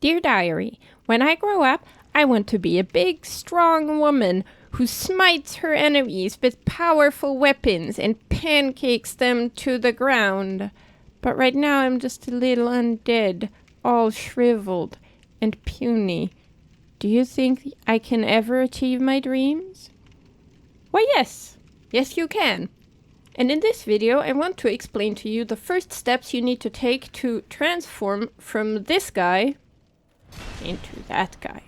Dear Diary, when I grow up, I want to be a big, strong woman who smites her enemies with powerful weapons and pancakes them to the ground. But right now I'm just a little undead, all shriveled and puny. Do you think I can ever achieve my dreams? Why, yes. Yes, you can. And in this video, I want to explain to you the first steps you need to take to transform from this guy into that guy.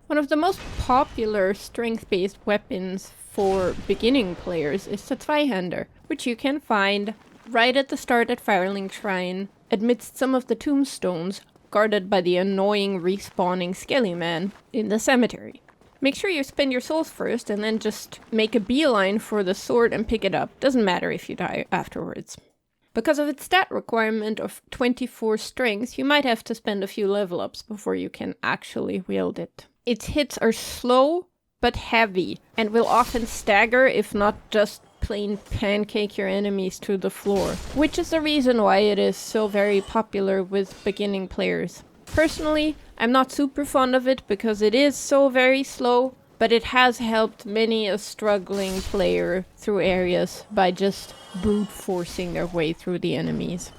One of the most popular strength-based weapons for beginning players is the Zweihander, which you can find right at the start at Firelink Shrine, amidst some of the tombstones guarded by the annoying respawning Skelly Man in the cemetery. Make sure you spend your souls first and then just make a beeline for the sword and pick it up. Doesn't matter if you die afterwards. Because of its stat requirement of 24 strength, you might have to spend a few level ups before you can actually wield it. Its hits are slow but heavy and will often stagger if not just plain pancake your enemies to the floor, which is the reason why it is so very popular with beginning players. Personally, I'm not super fond of it because it is so very slow, but it has helped many a struggling player through areas by just brute forcing their way through the enemies.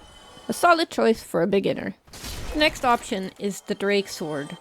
A solid choice for a beginner. The next option is the Drake Sword.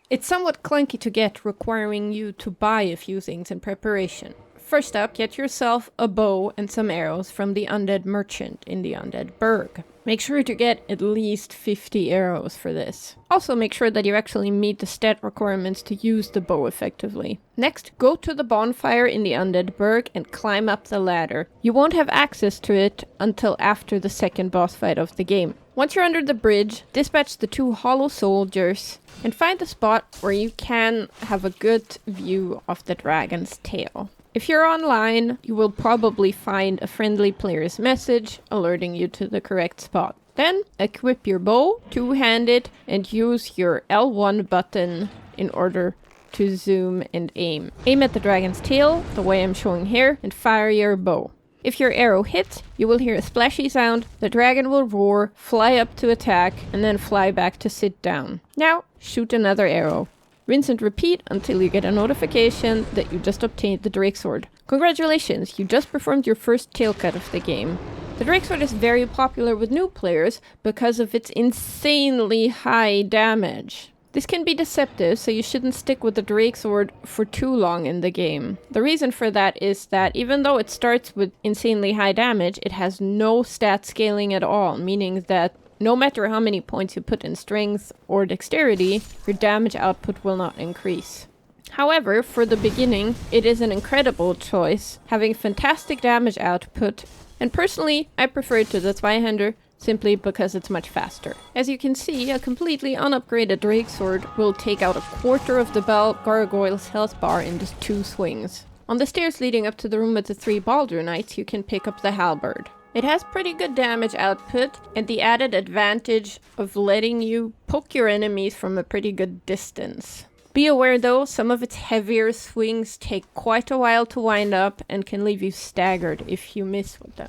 It's somewhat clunky to get, requiring you to buy a few things in preparation. First up, get yourself a bow and some arrows from the undead merchant in the undead burg. Make sure to get at least 50 arrows for this. Also make sure that you actually meet the stat requirements to use the bow effectively. Next, go to the bonfire in the undead burg and climb up the ladder. You won't have access to it until after the second boss fight of the game. Once you're under the bridge, dispatch the 2 hollow soldiers and find a spot where you can have a good view of the dragon's tail. If you're online, you will probably find a friendly player's message alerting you to the correct spot. Then, equip your bow, two-handed, and use your L1 button in order to zoom and aim. Aim at the dragon's tail, the way I'm showing here, and fire your bow. If your arrow hits, you will hear a splashy sound, the dragon will roar, fly up to attack, and then fly back to sit down. Now, shoot another arrow. Rinse and repeat until you get a notification that you just obtained the Drake Sword. Congratulations, you just performed your first tail cut of the game. The Drake Sword is very popular with new players because of its insanely high damage. This can be deceptive, so you shouldn't stick with the Drake Sword for too long in the game. The reason for that is that even though it starts with insanely high damage, it has no stat scaling at all, meaning that no matter how many points you put in strength or dexterity, your damage output will not increase. However, for the beginning, it is an incredible choice, having fantastic damage output, and personally, I prefer it to the Zweihander simply because it's much faster. As you can see, a completely unupgraded Drake Sword will take out a quarter of the Bell Gargoyle's health bar in just 2 swings. On the stairs leading up to the room with the 3 Baldur Knights, you can pick up the Halberd. It has pretty good damage output and the added advantage of letting you poke your enemies from a pretty good distance. Be aware though, some of its heavier swings take quite a while to wind up and can leave you staggered if you miss with them.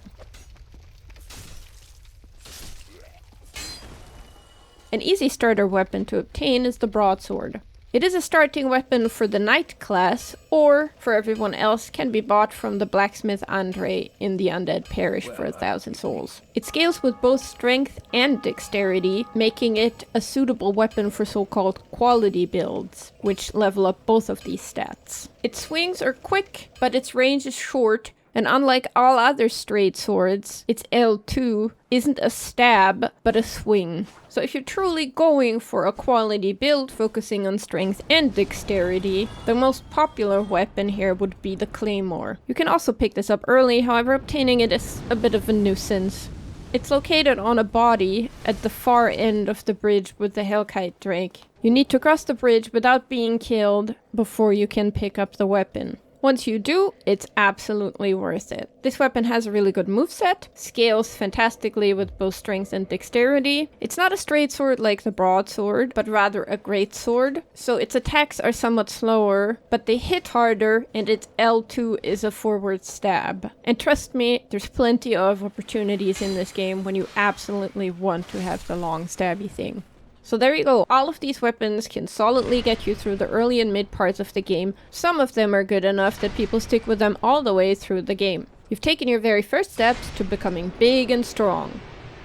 An easy starter weapon to obtain is the Broadsword. It is a starting weapon for the Knight class, or for everyone else can be bought from the blacksmith Andre in the Undead Parish for 1,000 souls. It scales with both strength and dexterity, making it a suitable weapon for so-called quality builds, which level up both of these stats. Its swings are quick, but its range is short, and unlike all other straight swords, its L2 isn't a stab, but a swing. So if you're truly going for a quality build focusing on strength and dexterity, the most popular weapon here would be the Claymore. You can also pick this up early, however obtaining it is a bit of a nuisance. It's located on a body at the far end of the bridge with the Hellkite Drake. You need to cross the bridge without being killed before you can pick up the weapon. Once you do, it's absolutely worth it. This weapon has a really good moveset, scales fantastically with both strength and dexterity. It's not a straight sword like the broadsword, but rather a great sword. So its attacks are somewhat slower, but they hit harder, and its L2 is a forward stab. And trust me, there's plenty of opportunities in this game when you absolutely want to have the long stabby thing. So there you go, all of these weapons can solidly get you through the early and mid parts of the game. Some of them are good enough that people stick with them all the way through the game. You've taken your very first steps to becoming big and strong.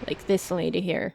Like this lady here.